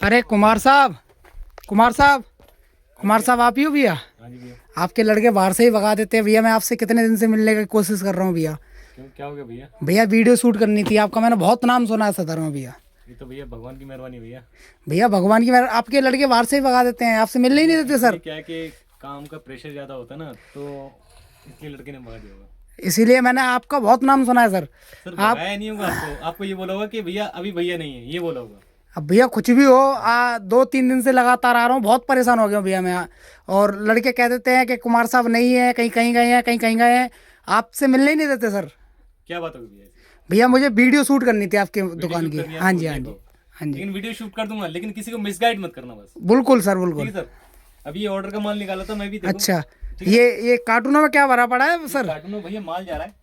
अरे कुमार साहब, कुमार साहब, कुमार साहब आप ही हो भैया? हाँ जी भैया। आपके लड़के बाहर से ही भगा देते हैं भैया। मैं आपसे कितने दिन से मिलने की कोशिश कर रहा हूँ भैया। क्यों, क्या हो गया भैया? भैया वीडियो शूट करनी थी आपका, मैंने बहुत नाम सुना है सदर में भैया। ये तो भैया भगवान की मेहरबानी भैया। भैया भगवान की मेहर, आपके लड़के बाहर से ही भगा देते हैं, आपसे मिलने ही नहीं देते ये सर। क्या है कि काम का प्रेशर ज्यादा होता है ना, तो इसलिए लड़के ने भगा दिया होगा। इसीलिए मैंने आपका बहुत नाम सुना है सर। सर आप भगाया नहीं होगा आपको, आपको ये बोला होगा कि भैया अभी भैया नहीं है, ये बोला होगा। अब भैया कुछ भी हो, 2-3 दिन से लगातार आ रहा हूँ, बहुत परेशान हो गया हूँ भैया मैं। और लड़के कह देते हैं कि कुमार साहब नहीं है, कहीं कहीं गए हैं, कहीं कहीं गए हैं। आपसे मिलने ही नहीं देते सर। क्या बात होगी भैया? भैया मुझे वीडियो शूट करनी थी आपके दुकान शूट की। करनी है हाँ आपको, जी, हाँ ये जी, तो। हाँ जी। लेकिन वीडियो शूट कर दूंगा, लेकिन किसी को मिसगाइड मत करना बस। बिल्कुल सर, ठीक बिल्कुल। है सर। अभी ये ऑर्डर का माल निकाला था, मैं भी देखूं। अच्छा, ठीक है। ये कार्टूनों में क्या भरा पड़ा है सर? कार्टून में भैया माल जा रहा है।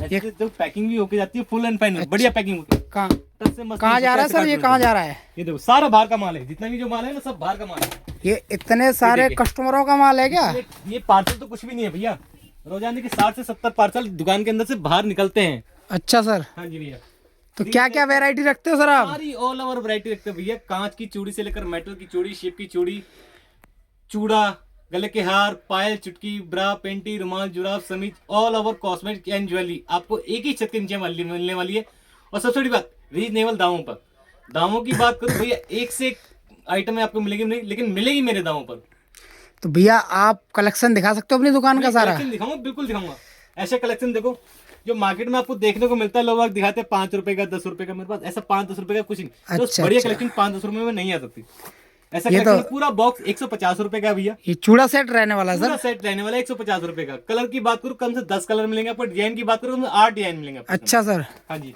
ये ऐसे तो पैकिंग भी होके जाती है, फुल एंड फाइनल बढ़िया पैकिंग होती है। कहाँ टच से मस्त कहाँ जा रहा है सर? ये कहाँ जा रहा है? ये देखो सारा बाहर का माल है, जितना भी जो माल है ना सब बाहर का माल है। ये इतने सारे देखिए। कस्टमरों का माल है क्या? ये पार्सल तो कुछ भी नहीं है भैया। रोजाना के 60 से 70 पार्सल दुकान के अंदर से बाहर निकलते हैं। अच्छा सर, हाँ जी भैया। तो क्या क्या वैरायटी रखते हो सर आप? सारी ऑल ओवर वैरायटी रखते हैं भैया। कांच की चूड़ी से लेकर मेटल की चूड़ी, शिप की चूड़ी, चूड़ा, गले के हार, पायल, चुटकी, ब्रा, पेंटी, रुमाल, जुराब, समीज, all over cosmetic and jewellery आपको एक ही छत के नीचे मिलने वाली है। और सबसे बड़ी बात, रीजनेबल दामों पर। दामों की बात करूं भैया, एक से एक आइटम आपको मिलेगी नहीं, लेकिन मिलेगी मेरे दामों पर। तो भैया आप कलेक्शन दिखा सकते हो अपनी दुकान का सारा? कलेक्शन दिखाऊंगा, बिल्कुल दिखाऊंगा। ऐसे कलेक्शन देखो जो मार्केट में आपको देखने को मिलता है, लोग दिखाते हैं 5 रुपए का, 10 रुपए का। मेरे पास ऐसा 5-10 रुपए का कुछ नहीं। तो अच्छा, बढ़िया अच्छा। कलेक्शन 5-10 रुपए में नहीं आ सकती। ऐसा ये कलेक्शन तो पूरा बॉक्स 150 रुपए का भैया। ये चूड़ा सेट रहने वाला है पूरा सर? सेट रहने वाला है 150 रुपए का। कलर की बात करूँ कम से 10 कलर मिलेंगे आपको। डिजाइन की बात करूँ कम से 8 डिजाइन मिलेंगे आपको। अच्छा सर। हाँ जी।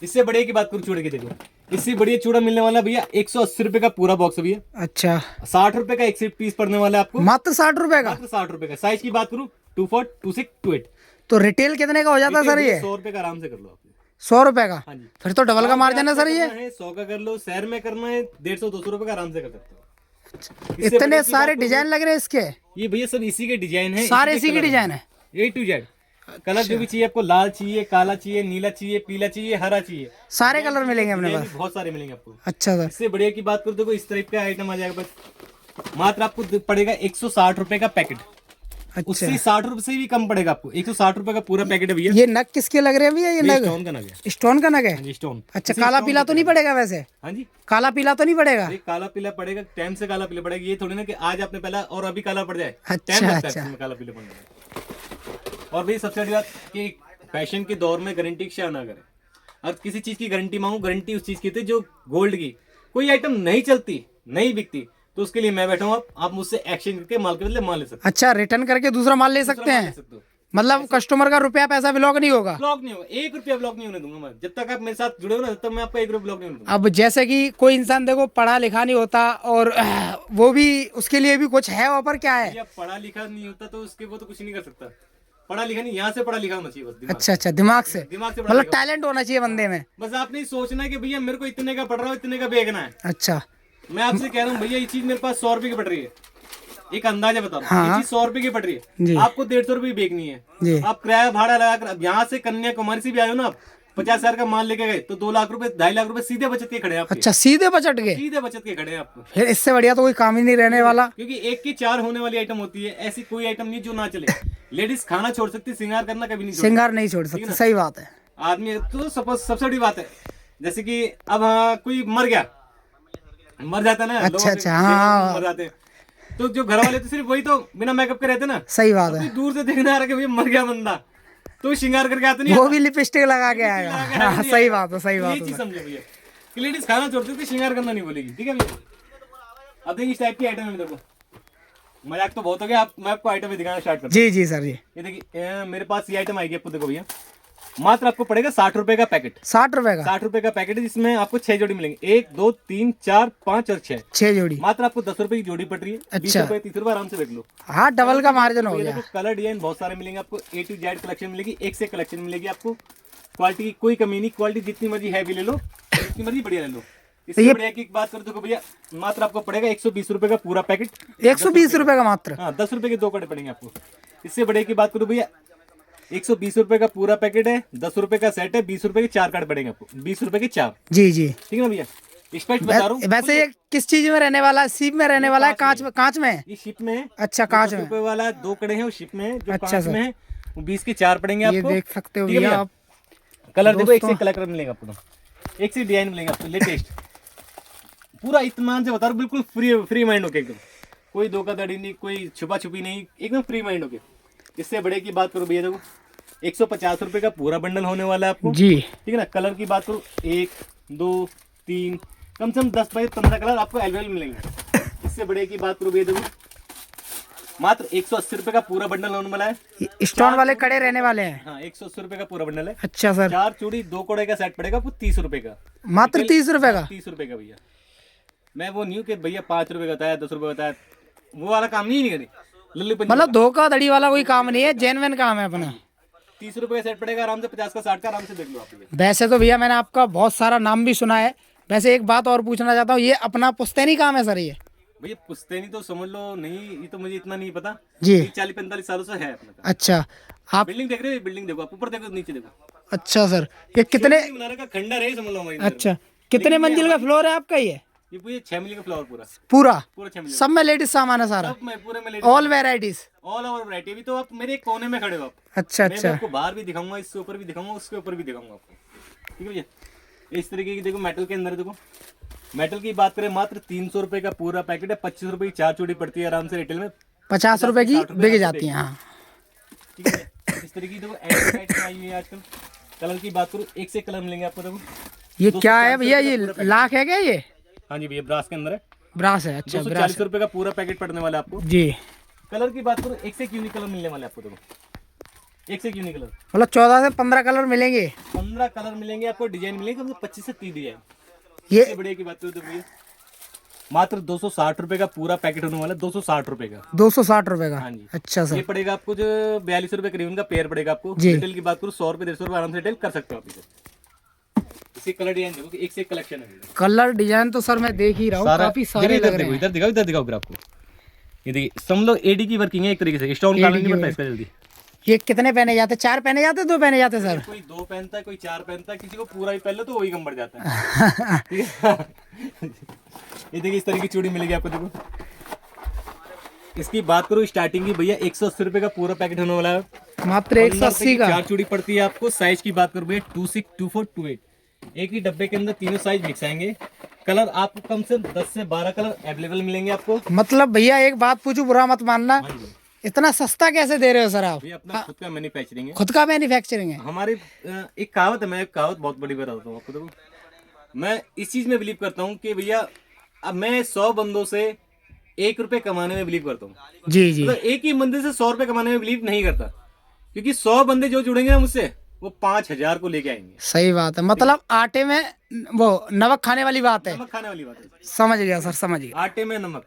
इससे बढ़िया की बात करूँ चूड़े की, देखो इससे बढ़िया चूड़ा मिलने वाला भैया 180 रुपए का पूरा बॉक्स है भैया। अच्छा, 60 रुपए का एक सेट पीस पड़ने वाला है आपको। मात्र 60 रुपए का? मात्र 60 रुपए का। साइज की बात करूँ 24, 26, 28। तो रिटेल कितने का हो जाता है सर ये? 100 रुपए का आराम से कर लो आप। 100 रुपए का? हाँ जी। फिर तो डबल का मार्जिन है सर ये। 100 का कर लो, शहर में करना है 150-200 रुपए का आराम से कर सकते हो। इससे इतने बढ़िया की सारे बात डिजाइन लग रहे हैं इसके? ये भैया सब इसी के डिजाइन है। सारे इसी की डिजाइन है? A to Z। कलर जो भी चाहिए आपको, लाल चाहिए, काला चाहिए, नीला चाहिए, पीला चाहिए, हरा चाहिए, सारे कलर मिलेंगे अपने डिजाइन पास? भी बहुत सारे मिलेंगे आपको। अच्छा सर। इससे बढ़िया की बात करूँ देखो इस टाइप का आइटम आ जाएगा बस। मात्र आपको पड़ेगा 160 रुपए का पैकेट। उससे अच्छा, 60 रुपए से भी कम पड़ेगा आपको। 160 रुपए का पूरा पैकेट है भैया। ये नग किसके लग रहे हैं भैया? ये नग स्टोन का नग है। स्टोन का नग है? हाँ जी, स्टोन। अच्छा, काला पीला तो नहीं पड़ेगा वैसे? हाँ जी। काला पीला तो नहीं पड़ेगा? एक काला पीला पड़ेगा, टाइम से काला पीला पड़ेगा। ये थोड़ी ना कि आज आपने पहला और अभी काला पड़ जाए। अच्छा, टाइम लगता है अच्छा। इसमें काला पीला पड़ने में। और भाई सबसे बड़ी बात कि फैशन के दौर में गारंटी की शेयर ना करें। अगर किसी चीज की गारंटी मांगू, गारंटी उस चीज की थी जो गोल्ड की। कोई आइटम नहीं चलती, नहीं बिकती, तो उसके लिए मैं बैठा हूँ। आप मुझसे एक्सचेंज करके माल के बदले माल ले सकते हो। अच्छा, रिटर्न करके दूसरा माल ले सकते दूसरा माल ले हैं? सकते हो। मतलब कस्टमर का रुपया पैसा ब्लॉक नहीं होगा? ब्लॉक नहीं होगा, 1 रुपया ब्लॉक नहीं होने दूंगा मैं। जब तक आप मेरे साथ जुड़े हो ना, तब तक मैं आपको 1 रुपया ब्लॉक नहीं होने दूंगा। अब जैसे कि कोई इंसान देखो पढ़ा लिखा नहीं होता और वो भी, उसके लिए भी कुछ है ऑफर क्या है? भैया पढ़ा लिखा नहीं होता तो उसके वो तो कुछ नहीं कर सकता। पढ़ा लिखा नहीं, यहाँ से पढ़ा लिखा होना चाहिए बस। दिमाग अच्छा, अच्छा, दिमाग से दिमाग से पढ़ा मतलब लिखा। टैलेंट होना चाहिए बंदे में। बस आपने ही सोचना है कि भैया मेरे को इतने का पड़ रहा है, इतने का बेचना है। अच्छा, मैं आपसे कह रहा हूँ भैया ये चीज मेरे पास 100 रुपए की पड़ रही है। एक अंदाजा बता रहा हूँ, हाँ। ये चीज 100 रुपए की पड़ रही जी। है, आपको 150 रुपए बेचनी जी। है। आप किराया भाड़ा लगाकर अब यहाँ से कन्याकुमारी से भी आए हो ना, आप 50,000 का माल लेके गए तो 2 लाख रुपए, 2.5 लाख रुपए सीधे बचत के खड़े हैं आपके। अच्छा, सीधे बचट गए? सीधे बचत के खड़े हैं आपको। फिर इससे बढ़िया तो कोई काम ही नहीं रहने वाला। क्योंकि 1 की 4 होने वाली आइटम होती है, ऐसी कोई आइटम नहीं जो ना चले। लेडीज खाना छोड़ सकती, श्रृंगार करना कभी नहीं छोड़ श्रृंगार नहीं छोड़ सकते, सही बात है। आदमी तो सपोज सबसे बड़ी बात है, जैसे कि अब कोई मर गया, मर जाता है ना। अच्छा, लोग अच्छा, हाँ। मर जाते हैं, तो जो घर वाले तो सिर्फ वही तो बिना मेकअप के रहते हैं ना। सही बात अब है। कोई दूर से देखने आ रहा है कि भैया मर गया बंदा, तो श्रृंगार करके आते नहीं वो आता। भी लिपस्टिक लगा के आएगा। लगा के हाँ, नहीं सही आएगा। बात है, सही तो बात ये है। चीज समझो भैया कि लेडीज खाना छोड़ सकती, श्रृंगार करना नहीं बोलेगी। ठीक है भैया। अब देखिए इस टाइप की आइटम है, देखो मजाक तो बहुत हो गया। मैं आपको आइटम में दिखाना स्टार्ट करता जी जी सर, जी। हूं। ये देखिए मेरे पास ये आइटम आएगी आपको, देखो भैया मात्र आपको पड़ेगा 60 रुपए का पैकेट। 60 रुपए का? 60 रुपए का पैकेट है, जिसमें आपको 6 जोड़ी मिलेंगे। 1, 2, 3, 4, 5 और 6। 6 जोड़ी? मात्र आपको 10 रुपए की जोड़ी पड़ रही है। 20 अच्छा। रुपए, 30 रुपए आराम से बेच लो। हाँ, डबल का मार्जिन हो ये गया। देखो कलर डिजाइन बहुत सारे मिलेंगे आपको। A to Z कलेक्शन मिलेगी, एक से कलेक्शन मिलेगी आपको। क्वालिटी की कोई कमी नहीं, क्वालिटी जितनी मर्जी हैवी ले लो, जितनी मर्जी बढ़िया ले लो। इससे बढ़िया की बात करो तो भैया मात्र आपको पड़ेगा 120 रुपए का पूरा पैकेट। 120 रुपए का मात्र? हाँ, 10 रुपए के 2 कटे पड़ेंगे आपको। इससे बढ़िया की बात करो भैया 120 रुपए का पूरा पैकेट है, 10 रुपए का सेट है, 20 रुपए के 4 कार्ड पड़ेंगे आपको। 20 रुपए के 4। जी जी। ठीक है ना भैया। स्पष्ट बता रहा हूँ। वैसे ये किस चीज में रहने वाला है? सीप में रहने वाला है? कांच में है? ये शिप में है। अच्छा, कांच में। रुपए वाला 2 कड़े हैं वो शिप में है, जो अच्छा कांच सर। में है वो 20 के 4 पड़ेंगे ये आपको। देख सकते हो ठीक है भैया भैया? आप। कलर देखो, एक से दोस्तों- कलर मिलेगा आपको, एक से डिजाइन मिलेगा आपको लेटेस्ट। पूरा इत्मीनान से बता रहा हूँ, बिल्कुल फ्री माइंड होके एकदम, कोई धोखाधड़ी नहीं, कोई छुपा छुपी नहीं, एकदम फ्री माइंड होके। इससे बड़े की बात करो भैया, देखो 150 रुपए का पूरा बंडल होने वाला है आपको। जी। ठीक है ना? कलर की बात करो, 1 2 3 कम से कम 10 बाई 15 कलर आपको अवेलेबल मिलेंगे। इससे बड़े की बात करो भैया, देखो मात्र 180 रुपए का पूरा बंडल होने वाला है। ये स्टोन वाले कड़े रहने वाले हैं? हाँ, 180 रुपए का पूरा बंडल है। अच्छा सर। 4 चूड़ी 2 कड़े का सेट पड़ेगा आपको 30 रुपए का। मात्र 30 रुपए का? 30 रुपए का भैया। मैं वो नहीं हूँ कि भैया 5 रुपए का बताया, 10 रुपए बताया, वो वाला काम नहीं करी लल्लू पंजी। मतलब धोखाधड़ी वाला कोई काम नहीं है, जेन्युइन काम है अपना। 30 रुपए का सेट पड़ेगा आराम से, 50 का 60 का आराम से देख लो आप भैया। वैसे तो भैया मैंने आपका बहुत सारा नाम भी सुना है। वैसे एक बात और पूछना चाहता हूँ, ये अपना पुश्तैनी काम है सर ये? भैया पुश्तैनी तो समझ लो नहीं, ये तो मुझे इतना नहीं पता जी। 40-45 सालों से है अपना काम। अच्छा, आप बिल्डिंग देख रहे हो? बिल्डिंग देखो आप, ऊपर देखो नीचे देखो। अच्छा सर, ये कितने? बनाने का खंडर है समझ लो हमारी तरफ। अच्छा, कितने मंजिल का फ्लोर है आपका ये? ये पूरे 6 मिली का फ्लावर पूरा पूरा? पूरा 6 मिली। सब में लेडीज सामान है सारा? सब में पूरे में all varieties? All over variety. अभी तो आप मेरे एक कोने में खड़े हो आप। अच्छा मैं अच्छा। आपको बाहर भी दिखाऊंगा, इसके ऊपर भी दिखाऊंगा, उसके ऊपर भी दिखाऊंगा आपको। ठीक है भैया? इस तरीके की देखो मेटल के अंदर देखो, मेटल की बात करें मात्र 300 रुपए का पूरा पैकेट है। 25 रुपए की 4 चूड़ी पड़ती है आराम से रिटेल में। 50 रुपए की 60 रुपए बिक आपको जाती है। हाँ। ठीक है? इस तरीके की देखो एंटीक आई हुई है आजकल। कलर की बात करूँ, एक से कलर मिलेंगे आपको। देखो ये क्या है भैया? ये लाख है क्या ये? हाँ जी भैया, ब्रास के अंदर है। ब्रास है? अच्छा, ब्रास 240 रुपए का पूरा पैकेट पड़ने वाला है आपको। जी। कलर की बात करूँ, एक से यूनिक कलर मिलने वाले आपको। देखो एक से यूनिक कलर, मतलब 14 से 15 कलर मिलेंगे? 15 कलर मिलेंगे आपको, डिजाइन मिलेंगे कम से 25 से 30 डिजाइन। ये इससे बढ़िया की बात करूँ तो भैया मात्र 260 रुपए का पूरा पैकेट होने वाला है। 260 रुपए का। 260 रुपए का? हाँ जी। अच्छा सर। ये पड़ेगा आपको जो 42 रुपए करीबन का पेयर पड़ेगा आपको। जी। रिटेल की बात करूँ 100 रुपए 150 रुपए आराम से रिटेल कर सकते हो आप इसे। इसी कलर डिजाइन देखो, एक से एक कलेक्शन है। कलर डिजाइन तो सर मैं देख ही रहा हूँ, काफी सारे लग रहे हैं। इधर दिखाओ, इधर दिखाओ फिर आपको। ये देखिए समझ लो एडी की वर्किंग है एक तरीके से। स्टोन काला नहीं पड़ता इसका जल्दी। ये कितने पहने जाते? 4 पहने जाते, 2 पहने जाते सर? कोई 2 पहनता है, कोई 4 पहनता है, किसी को पूरा ही पहन लो तो वही कम बढ़ जाता है। ठीक है? ये देखिए इस तरह की चूड़ी मिलेगी आपको। देखो इसकी बात करूँ स्टार्टिंग की भैया 180 रुपए का पूरा पैकेट होने वाला है। मात्र 180 का? 4 चूड़ी पड़ती है आपको। साइज की बात करूँ भैया 26, 24, 28। एक ही डब्बे के अंदर तीनों साइज मिक्स आएंगे। कलर आपको कम से 10 से 12 कलर अवेलेबल मिलेंगे आपको। मतलब भैया एक बात पूछूं, बुरा मत मानना, हाँ जी। इतना सस्ता कैसे दे रहे हो सर आप? भैया अपना खुद का मैन्युफैक्चरिंग है। खुद का मैन्युफैक्चरिंग है? हमारी एक कहावत है, मैं एक कहावत बहुत बड़ी बताता हूँ आपको। देखो मैं इस चीज में बिलीव करता हूँ कि भैया अब मैं 100 बंदों से 1 रुपए कमाने में बिलीव करता हूँ। जी जी। मतलब एक ही बंदे से 100 रुपए कमाने में बिलीव नहीं करता, क्योंकि 100 बंदे जो जुड़ेंगे ना मुझसे वो 5000 को लेके आएंगे। सही बात है। मतलब आटे में वो नमक खाने वाली बात है। नमक खाने वाली बात है। समझ गया सर, समझ गया। आटे में नमक,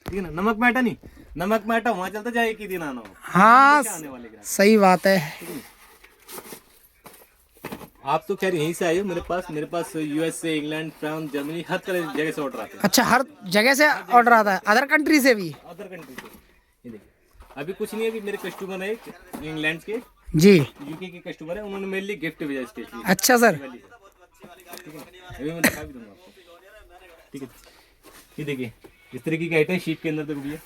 ठीक है ना? नमक में आटा नहीं, नमक में आटा वहां चलता जाए एक ही दिन आना हो। हाँ आने वाले ग्राहक। सही बात है। आप तो खैर यहीं से आए हो मेरे पास यूएस से, इंग्लैंड, फ्रांस, जर्मनी, हर तरह जगह से ऑर्डर आते हैं। अच्छा, हर जगह से ऑर्डर आता है? अदर कंट्री से भी? अदर कंट्री से। ये देखिए अभी कुछ नहीं है, अभी मेरे कस्टमर है इंग्लैंड के, जी। यूके के कस्टमर है, उन्होंने मेरे लिए गिफ्ट भेजा स्पेशली। अच्छा सर। ठीक है, अभी मैं दिखा भी दूंगा आपको। ठीक है, ये देखिए इस तरीके की आइटम शीट के अंदर देखो भैया,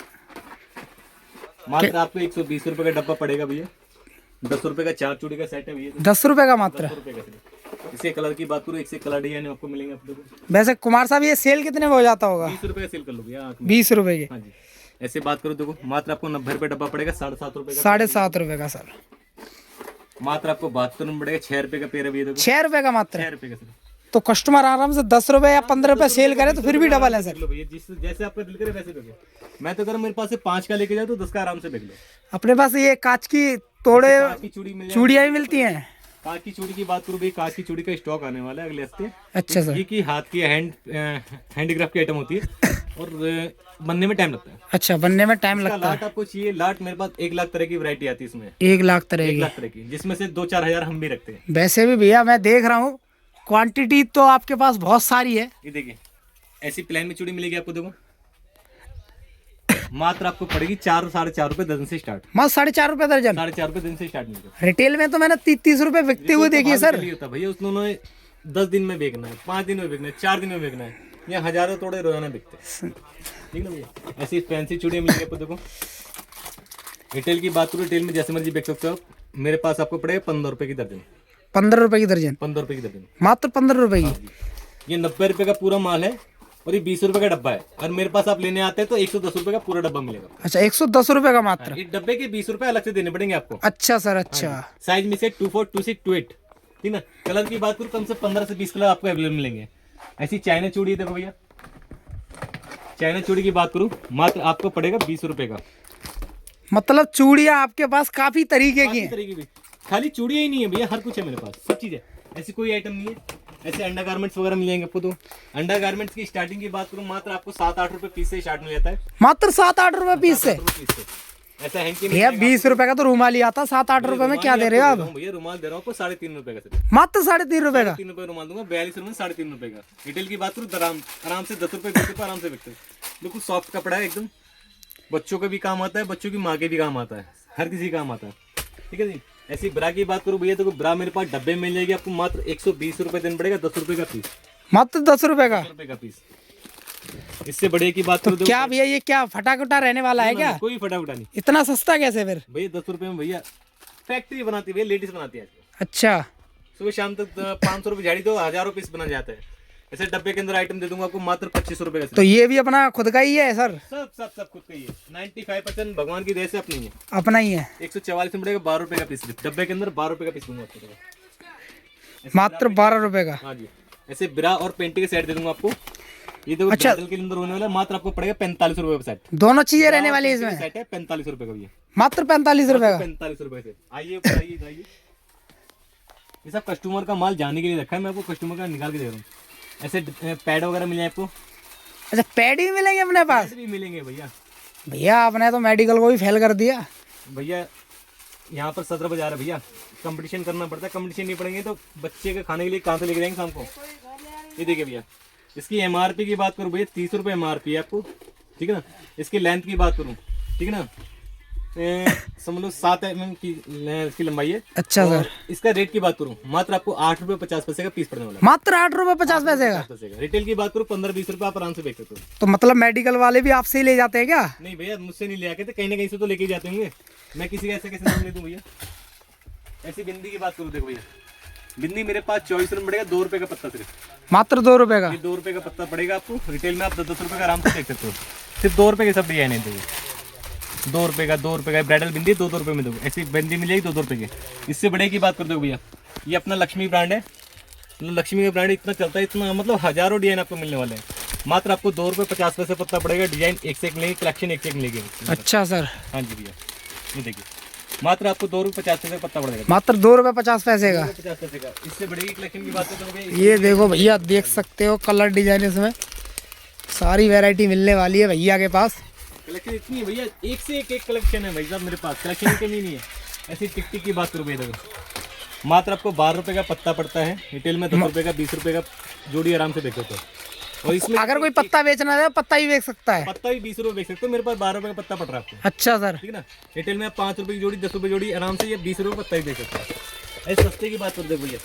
मात्र आपको 120 रुपए का डब्बा पड़ेगा भैया। 10 रुपए का 4 चूड़ी का सेट है भैया। 10 रुपए का मात्र? 10 रुपए का सेट। इसके कलर की बात करूँ, एक से कलर डिजाइन आपको मिलेंगे आपको। वैसे कुमार साहब ये सेल कितने में हो जाता होगा? 20 रुपए का सेल कर लो भैया। 20 रुपए के? हाँ जी। ऐसे बात करो देखो, मात्र आपको 90 रुपए डब्बा पड़ेगा। 7.5 रुपए का। 7.5 रुपए का सर? मात्र आपको 72 में पड़ेगा। 6 रुपए का पेयर है भैया। देखो 6 रुपए का मात्र? 6 रुपए का सर। तो कस्टमर आराम से 10 रुपए या 15 रुपए सेल करे तो फिर भी डबल है सर। लो भैया, जिस जैसे आपका दिल करे वैसे दोगे। मैं तो करूँ मेरे पास से 5 का लेके जाओ तो 10 का आराम से बेच लो। अपने पास ये कांच की तोड़े कांच की चूड़ी मिल जाएगी। चूड़ियाँ भी मिलती हैं? कांच की चूड़ी की बात करूँ भाई, कांच की चूड़ी का स्टॉक आने वाला है अगले हफ्ते। अच्छा सर। ये की हाथ की हैंडीक्राफ्ट की आइटम होती है और बनने में टाइम लगता है। अच्छा, बनने में टाइम इसका लगता लाट है? आपको चाहिए? लाट मेरे पास 1 लाख तरह की वैरायटी आती है इसमें। 1 लाख तरह 1 की? लाख तरह की, जिसमें से 2-4 हजार हम भी रखते हैं। वैसे भी भैया मैं देख रहा हूँ क्वांटिटी तो आपके पास बहुत सारी है। ये देखिए ऐसी प्लान में चूड़ी मिलेगी आपको। देखो मात्र आपको पड़ेगी 4-4.5 रुपए दर्जन से स्टार्ट। मस्त 4.5 रुपए दर्जन? 4.5 रुपए दर्जन से स्टार्ट मिलेगा। रिटेल में तो मैंने 30 रुपए बिकते हुए देखिए सर। होता भैया, उन्होंने 10 दिन में बेचना है, 5 दिन में बेचना है, 4 दिन में बेचना है, या हजारों तोड़े रोजाना बिकते हैं। ठीक है ना भैया। ऐसी फैंसी चूड़ियाँ मिलेंगी आपको। देखो रिटेल की बात करूँ, रिटेल में जैसे मर्जी बेच सकते हो आप। मेरे पास आपको पड़ेगा 15 रुपए की दर्जन। 15 रुपए की दर्जन? 15 रुपए की दर्जन, मात्र 15 रुपए की। ये 90 रुपए का पूरा माल है और ये 20 रुपए का डब्बा है। और मेरे पास आप लेने आते हैं तो 110 रुपए का पूरा डब्बा मिलेगा। अच्छा 110 रुपए का मात्र? इस डब्बे के 20 रुपए अलग से देने पड़ेंगे आपको। अच्छा सर, अच्छा। साइज में से 24, 26, 28, ठीक ना। कलर की बात करूँ, कम से 15 से 20 कलर आपको अवेलेबल मिलेंगे। ऐसी चाइना चूड़ी देखो भैया, चाइना चूड़ी की बात करूँ, मात्र आपको पड़ेगा 20 रुपए का। मतलब चूड़ियाँ आपके पास काफी तरीके की हैं? तरीके की, खाली चूड़ियाँ ही नहीं है भैया, हर कुछ है मेरे पास, सब चीज है। ऐसी कोई आइटम नहीं है। ऐसे अंडर गारमेंट्स वगैरह मिल जाएंगे आपको। तो अंडर गारमेंट्स की स्टार्टिंग की बात करूँ, मात्र आपको 7-8 रुपए पीस से स्टार्ट मिल जाता है। मात्र 7-8 रुपए पीस से? ऐसा है कि भैया 20 रुपए का तो रुमाल ही आता, 7-8 रुपए में क्या दे रहे हो आप? भैया रुमाल दे रहा हूँ आपको 3.5 रुपए का सिर्फ। मात्र 3.5 रुपए का? 3 रुपए रुमाल दूंगा, 42 रुपए में 3.5 रुपए का। रिटेल की बात करूँ, आराम से 10 रुपए 20 रुपए आराम से बिकते हैं। बिल्कुल सॉफ्ट कपड़ा है एकदम, बच्चों का भी काम आता है, बच्चों की माँ के भी काम आता है, हर किसी काम आता है। ठीक है जी। ऐसी ब्रा की बात करूँ भैया, तो ब्रा मेरे पास डब्बे में मिल जाएगी आपको, मात्र 120 रुपए देना पड़ेगा, 10 रुपए का पीस। मात्र 10 रुपए का? 10 रुपए का पीस। इससे बड़े की बात करूँ तो क्या भैया ये क्या फटाकुटा रहने वाला है क्या? कोई फटाफटा नहीं। इतना सस्ता कैसे फिर भैया 10 रुपए में भैया फैक्ट्री बनाती है भैया, लेडीज बनाती है। अच्छा। सुबह शाम तक 500 रुपए झाड़ी दो, हजारों पीस बना जाता है। ऐसे डब्बे के अंदर आइटम दे दूंगा आपको मात्र 25 रुपए का। तो ये भी अपना खुद का ही है सर? सब खुद का ही है। 95% भगवान की दया से अपनी है, अपना ही है। 144 में पड़ेगा 12 रुपए का पीस। डब्बे के अंदर 12 रुपए का पीस दूंगा आपको। मात्र 12 रुपए का? हाँ जी। ऐसे ब्रा और पेंटी के सेट दे दूंगा आपको। ये देखो अच्छा। के अंदर होने वाला, मात्र आपको पड़ेगा 45 रुपए का सेट। दोनों चीजें रहने वाली है इसमें? सेट है 45 रुपए का भैया, मात्र 45 रुपए का? 45 रुपए से। आइए आइए। ये सब कस्टमर का माल जाने के लिए रखा है, मैं आपको कस्टमर का निकाल के दे रहा हूँ। ऐसे पैड वगैरह मिले आपको। अच्छा पैड भी मिलेंगे अपने पास? पैड भी मिलेंगे भैया। भैया आपने तो मेडिकल को भी फेल कर दिया भैया। यहाँ पर 17 बाजार है भैया, कंपटीशन करना पड़ता है। कंपटीशन नहीं पड़ेंगे तो बच्चे के खाने के लिए कहाँ से लेके जाएंगे शाम को। ये देखिए भैया, इसकी एमआरपी की बात करूँ भैया, 30 रुपये एमआरपी है आपको। ठीक है ना। इसकी लेंथ की बात करूँ, ठीक है ना, समझ लो 7 mm की इसकी लंबाई है। अच्छा सर। इसका रेट की बात करूँ, मात्र आपको 8 रुपये 50 पैसे का पीस पड़ने वाला है। मात्र 8 रुपए 50 पैसे का? रिटेल की बात करूँ 15-20 रुपये आप आराम से बेच सकते हो। तो मतलब मेडिकल वाले भी आपसे ही ले जाते हैं क्या? नहीं भैया, मुझसे नहीं ले आके थे, कहीं ना कहीं से तो लेके जाते होंगे। मैं किसी का ऐसे कैसे नाम ले दूं भैया। ऐसी बिंदी की बात करूँ, देखो भैया बिंदी मेरे पास 24 रुपये पड़ेगा, 2 रुपये का पत्ता सिर्फ। मात्र 2 रुपए का? 2 रुपये का पत्ता पड़ेगा आपको। रिटेल में आप 10-10 रुपये का आराम से देख सकते हो। सिर्फ 2 रुपये के सब डिजाइन है। 2 रुपये का, 2 रुपये का ब्राइडल बिंदी 2-2 रुपये में दो। ऐसी बिंदी मिल जाएगी 2-2 रुपये की। इससे बड़े की बात कर दो भैया, ये अपना लक्ष्मी ब्रांड है। लक्ष्मी का ब्रांड इतना चलता है, इतना मतलब हजारों डिजाइन आपको मिलने वाले हैं। मात्र आपको 2 रुपये 50 पैसे पत्ता पड़ेगा। डिजाइन एक से एक मिलेगी, कलेक्शन एक से एक मिलेगी। अच्छा सर। हाँ जी भैया, ये देखिए मात्र आपको 2 रुपये 50 पैसे का पत्ता पड़ेगा। मात्र 2 रुपए 50 पैसे का? 50 पैसे का। इससे बड़ेगी कलेक्शन की बात करोगे, ये देखो भैया, देख सकते हो कलर डिजाइन इसमें सारी वैरायटी मिलने वाली है भैया के पास। कलेक्शन इतनी है भैया, एक से एक कलेक्शन है भाई साहब मेरे पास, कलेक्शन की कमी नहीं है। ऐसी टिक टिक की बात करूँ भैया, देखो मात्र आपको 12 रुपये का पत्ता पड़ता है। रिटेल में 10 रुपये का, 20 रुपये का जोड़ी आराम से बेच सकते हो। और इसमें अगर कोई पत्ता बेचना है पत्ता ही बेच सकता है? पत्ता भी 20 रुपये बेच सकते हो। मेरे पास 12 रुपये का पत्ता पड़ रहा है आपको। अच्छा सर। ठीक है ना। रिटेल में आप 5 रुपये की जोड़ी, 10 रुपये जोड़ी आराम से, ये 20 रुपये पत्ता ही बेच सकते हैं। ऐसे सस्ते की बात कर दो भैया,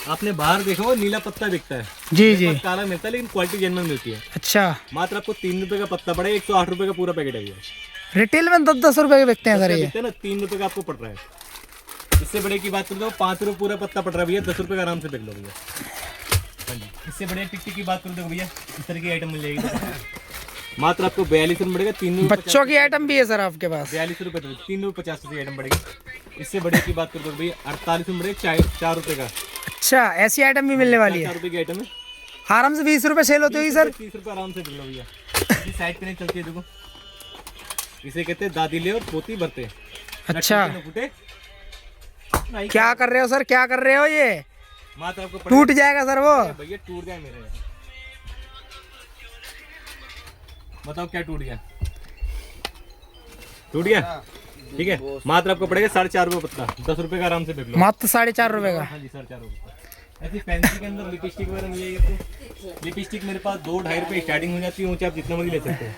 आपने बाहर देखा हो नीला पत्ता बिकता है, जी जी, काला मिलता है लेकिन क्वालिटी जेन्युइन मिलती है। अच्छा। मात्र आपको 3 रुपये का पत्ता पड़ेगा, 108 रुपये का पूरा पैकेट है भैया। रिटेल में 10-10 रुपए के बिकते हैं सर ये? बिकते हैं ना, 3 रुपये का आपको पड़ रहा है। इससे बड़े की बात कर दो, 5 रुपये पूरा पत्ता पड़ रहा है भैया, 10 रुपये का आराम से बिक लो भैया। हाँ जी। इससे बड़े टिक टिक की बात कर दो भैया, इस तरह की आइटम मिल जाएगी। मात्र आपको 42 रुपये पड़ेगा। 3 रुपये बच्चों की आइटम भी है सर आपके पास? 42 रुपये, 3 रुपये 50 पैसे आइटम पड़ेगी। इससे बड़े की बात कर दो भैया, 48 में पड़ेगा 4 रुपये का। अच्छा, ऐसी आइटम भी मिलने वाली 4 है? रुपये की आइटम है, आराम से 20 रुपए सेल होती हुई सर? 30 रुपये आराम से बिक लो भैया। इसी साइड पे नहीं चलती है, देखो इसे कहते हैं दादी ले और पोती भरते। अच्छा, फूटे क्या कर रहे हो सर, क्या कर रहे हो ये? मात्र आपको टूट जाएगा सर वो? भैया टूट जाए मेरे, बताओ क्या टूट गया? टूट गया? ठीक है, मात्र आपको पड़ेगा 4.5 रुपये पत्ता, 10 रुपये का आराम से बिक लो। मात्र 4.5 रुपए का? हाँ जी, 4.5 रुपये। ऐसी फैंसी के अंदर लिपस्टिक वगैरह मिल जाएगी आपको। लिपस्टिक मेरे पास 2-2.5 रुपये स्टार्टिंग हो जाती है, ऊँचे आप जितना मर्जी ले सकते हो।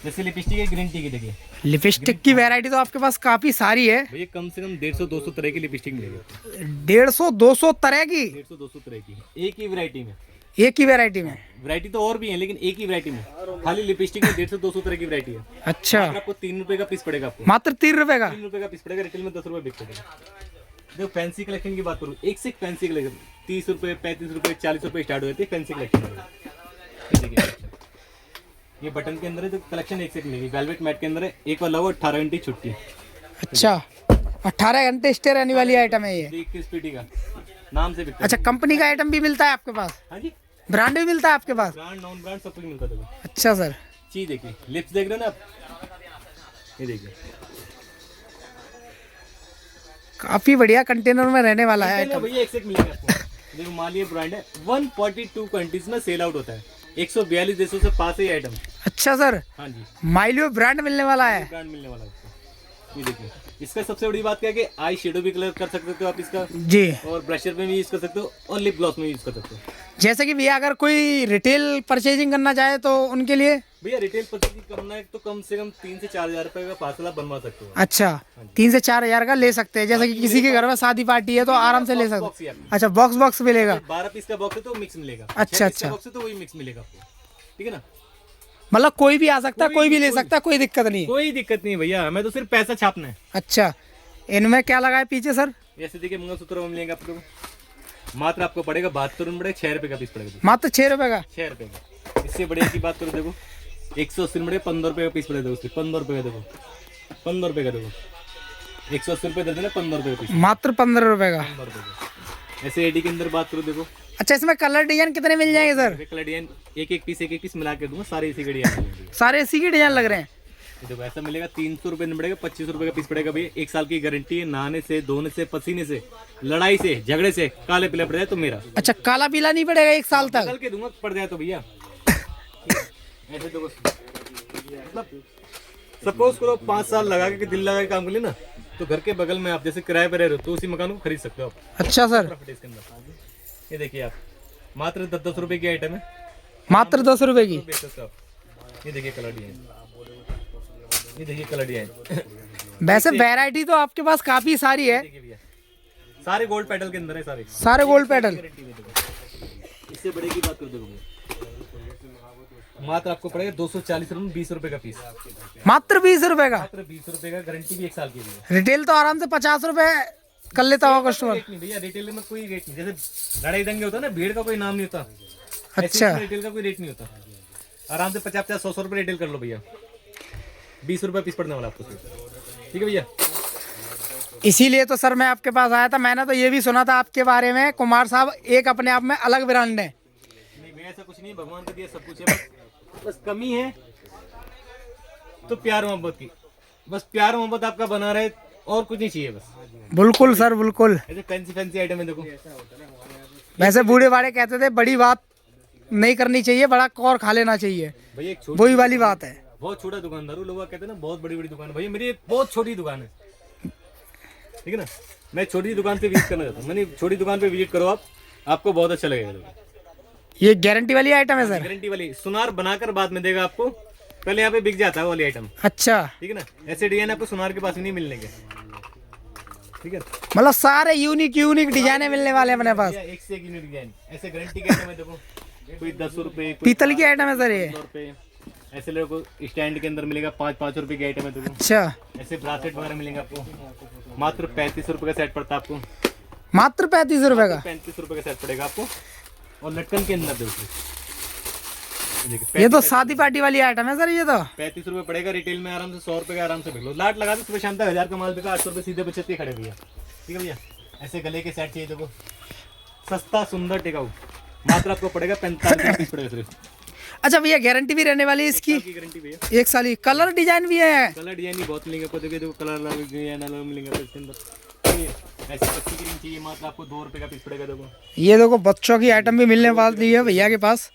जैसे लिपस्टिक है ग्रीन टी की, देखिए लिपस्टिक की वैरायटी तो आपके पास काफी सारी है। भैया कम से कम 150-200 तरह की लिपस्टिक मिलेगी। 150-200 तरह की 150-200 तरह की एक ही वैरायटी में। एक ही वैरायटी में? वैरायटी तो और भी है लेकिन एक ही वैरायटी में खाली लिपस्टिक में 150-200 तरह की वैरायटी है। अच्छा, आपको 3 रुपए का पीस पड़ेगा, आपको मात्र 3 रुपए का? 3 रुपए का पीस पड़ेगा, रिटेल में 10 रुपए बिक पड़ेगा। देखो फैंसी कलेक्शन की बात करूँ, एक से एक फैंसी कलेक्शन 30 रुपए 35 रुपए 40 रुपए स्टार्ट हो जाती है फैंसी कलेक्शन। ये बटन के अंदर है तो कलेक्शन एक से एक मिलेगी। वेलवेट मैट के अंदर है, एक और लगो 18 घंटे छुट्टी। अच्छा, 18 घंटे स्टे रहने वाली आइटम है ये? 21 पीटी का नाम से बिकता है। अच्छा, कंपनी का आइटम भी मिलता है आपके पास? हाँ जी, ब्रांड भी मिलता है आपके पास? ब्रांड नॉन ब्रांड सब कुछ मिलता है। देखो अच्छा सर, चीज देखिए, लिप्स देख रहे हो ना आप, ये देखिए काफी बढ़िया कंटेनर में रहने वाला है आइटम। भैया एक से एक मिलेगा आपको। देखो मालिया ब्रांड है, 142 कंट्रीज में सेल आउट होता है, 142 देशों से पास है ये आइटम। अच्छा सर, हाँ जी, माइलियो ब्रांड मिलने वाला है? ब्रांड मिलने वाला है आपको। ये देखिए, इसका सबसे बड़ी बात क्या है कि आई शेडो भी कलर कर सकते हो आप इसका जी, और ब्रशर में भी यूज कर सकते हो और लिप ग्लॉस में यूज कर सकते हो। जैसे कि भैया अगर कोई रिटेल परचेजिंग करना चाहे तो उनके लिए? भैया रिटेल परचेजिंग करना है तो कम से कम 3 से 4 हजार रुपए का पार्सल आप बनवा सकते हो। अच्छा, 3 से 4 हजार का ले सकते हैं। जैसे कि किसी के घर में शादी पार्टी है तो आराम से ले सकते हैं। अच्छा, बॉक्स मिलेगा? 12 पीस का बॉक्स है तो मिक्स मिलेगा। अच्छा, 6 पीस का अच्छा। बॉक्स है तो वही मिक्स मिलेगा आपको, ठीक है ना। मतलब कोई भी आ सकता है, कोई भी ले सकता है, कोई दिक्कत नहीं? कोई दिक्कत नहीं भैया, हमें तो सिर्फ पैसा छापना है। अच्छा, इनमें क्या लगा है पीछे सर? ऐसे देखिए मंगलसूत्र हम लेंगे आपको, मात्र आपको पड़ेगा 72 रुपए, 6 रुपए का पीस पड़ेगा। मात्र 6 रुपए का? 6 रुपए का। इससे बढ़िया की बात करो, देखो 180 रुपए 15 रुपए का पीस पड़ेगा। उसके 15 रुपए का, देखो 15 रुपए का, देखो 180 रुपए दे देना, 15 रुपए का पीस, मात्र 15 रुपए का? 15 रुपए का। ऐसे एडी के अंदर बात करो, देखो अच्छा, इसमें कलर डिजाइन कितने मिल जाएंगे सर? कलर डिजाइन एक एक पीस मिला के दूंगा, सारे इसी के डिजाइन मिलेंगे। सारे इसी के डिजाइन लग रहे हैं? देखो ऐसा मिलेगा 300 रुपए में पड़ेगा, 25 रुपए का पीस पड़ेगा भैया। 1 साल की गारंटी है, नहाने से, धोने से, पसीने से, लड़ाई से, झगड़े से काले पीला पड़ जाए तो मेरा। अच्छा, काला पीला नहीं पड़ेगा 1 साल तक? बदल के दूंगा पड़ जाए तो भैया। ऐसे देखो, मतलब सपोज करो 5 साल लगा के दिल लगा के काम कर लिए ना, तो घर के बगल में आप जैसे किराए पे रह रहे हो तो उसी मकान को खरीद सकते हो आप। अच्छा सर, इसके अंदर ये देखिए आप, मात्र 10-10 रुपए की आइटम है, मात्र 10 रुपए की? बेच सकते हो आप। ये देखिए कलर डिजाइन, ये देखिए कलर डिजाइन। वैसे वैरायटी तो आपके पास काफी सारी है। देखिए भैया, सारे गोल्ड पेडल के अंदर है, सारे गोल्ड पेडल? इससे बड़े की बात कर दो, मात्र आपको पड़ेगा 240 रुपए, 20 रुपए का पीस। मात्र 20 रुपए का? मात्र 20 रुपए का, गारंटी भी 1 साल की है। रिटेल तो आराम से 50 रुपए कर लेता होगा कस्टमर? रेट नहीं भैया, रिटेल में कोई रेट नहीं। जैसे लड़ाई दंगे होता है ना, भीड़ का कोई नाम नहीं होता। अच्छा, रिटेल का कोई रेट नहीं होता। आराम से 50-100 रुपए रिटेल कर लो भैया, 20 रुपए पीस पड़ने वाला आपको, ठीक है भैया। इसीलिए तो सर मैं आपके पास आया था। मैंने तो ये भी सुना था आपके बारे में, कुमार साहब एक अपने आप में अलग ब्रांड है। नहीं भैया ऐसा कुछ नहीं, भगवान का दिया सब कुछ है, बस कमी है तो प्यार मोहब्बत की। बस प्यार मोहब्बत आपका बना रहे और कुछ नहीं चाहिए बस। बिल्कुल सर, बिल्कुल। ऐसे फैंसी आइटम है, देखो वैसे बूढ़े बाड़े कहते थे बड़ी बात नहीं करनी चाहिए, बड़ा कौर खा लेना चाहिए, भैया। एक वही वाली बात है। बहुत छोटा दुकानदार हूँ, लोग कहते हैं ना बहुत बड़ी बड़ी दुकान है, भैया मेरी एक बहुत छोटी दुकान है, ठीक है ना। मैं छोटी दुकान पे विजिट करना चाहता हूँ, मैंने छोटी दुकान पे विजिट करो आप, आपको बहुत अच्छा लगेगा। ये गारंटी वाली आइटम है सर? गारंटी वाली, सुनार बनाकर बाद में देगा आपको, पहले यहाँ पे बिक जाता है वाली आइटम। अच्छा, ठीक है ना, ऐसे डिजाइन आपको सुनार के पास भी नहीं मिलने के, ठीक है। मतलब सारे यूनिक डिजाइने मिलने वाले हैं अपने पास? एक से एक यूनिक डिजाइन, ऐसे गारंटी के आइटम है, देखो कोई 10 रुपए, पीतल की आइटम है सर ये? 15 रुपए। ऐसे लोगों को स्टैंड के अंदर मिलेगा 5-5 रुपए की आइटम है, देखो। अच्छा, ऐसे ब्रासलेट वगैरह मिलेंगे आपको, मात्र 35 रुपए का सेट पड़ता है आपको। मात्र 35 रुपए का? 35 रुपए का सेट पड़ेगा आपको। और लटकन के अंदर देखो, ये तो शादी पार्टी वाली आइटम है सर। ये तो 35 रुपए पड़ेगा, रिटेल में आराम से 100 रुपए का आराम से बिक लो। लाट लगा दो सुबह शाम तक, 1000 का माल बिका, 800 रुपए सीधे बचते खड़े भैया, ठीक है भैया। ऐसे गले के सेट चाहिए, देखो सस्ता सुंदर टिकाऊ, मात्र आपको पड़ेगा 45 रुपए पड़ेगा सिर्फ। अच्छा भैया, गारंटी भी रहने वाली है इसकी? गारंटी भैया, 1 साल की। कलर डिजाइन भी है? कलर डिजाइन भी बहुत मिलेंगे आपको, देखो कलर डिजाइन अलग मिलेंगे इसके अंदर। ऐसे बच्ची क्रीम चाहिए, मात्र आपको 2 रुपए का पीस पड़ेगा, देखो। ये देखो बच्चों की आइटम भी मिलने वाली है भैया के पास।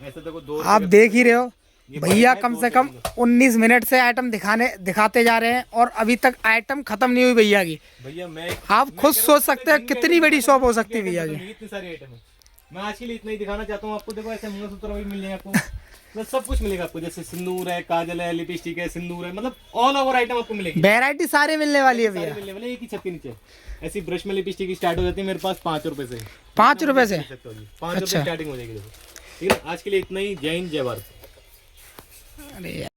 ऐसे देखो 2 आप देख ही रहे हो भैया, कम से कम 19 मिनट से आइटम दिखाते जा रहे हैं और अभी तक आइटम खत्म नहीं हुई भैया की। भैया मैं आप खुद सोच सकते हैं कितनी बड़ी शॉप हो सकती है भैया की। इतनी सारी आइटम है, मैं आज के लिए इतना ही दिखाना चाहता हूँ आपको। देखो ऐसे मंगलसूत्र भी मिल जाएंगे आपको, मतलब सब कुछ मिलेगा आपको, जैसे सिंदूर है, काजल है, लिपस्टिक है, सिंदूर है, मतलब ऑल ओवर आइटम आपको मिलेगी। वैरायटी सारे मिलने वाली है सारे भैया। मिलने वाले एक ही छत के नीचे। ऐसी ब्रश में लिपस्टिक स्टार्ट हो जाती है मेरे पास 5 रुपए से। 5 रुपए से? 5 रुपए स्टार्टिंग हो जाएगी। देखो ठीक है, आज के लिए इतना ही। जय हिंद, जय भारत। अरे